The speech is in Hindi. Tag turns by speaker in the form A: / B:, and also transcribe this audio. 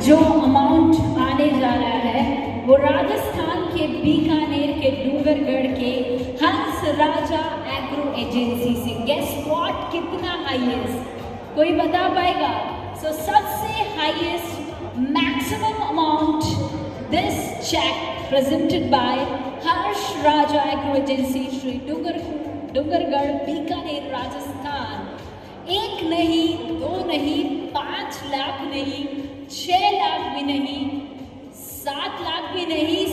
A: जो अमाउंट आने जा रहा है वो राजस्थान के बीकानेर के डूंगरगढ़ के हंस राजा एग्रो एजेंसी से। गेस व्हाट, कितना हाईएस्ट, कोई बता पाएगा? सो सबसे highest maximum amount this cheque presented by Harsh Raja agro agency Shri Dungargarh Bikaner Rajasthan. 1 नहीं, 2 नहीं, 5 लाख नहीं, 6 लाख भी नहीं, 7 लाख भी नहीं,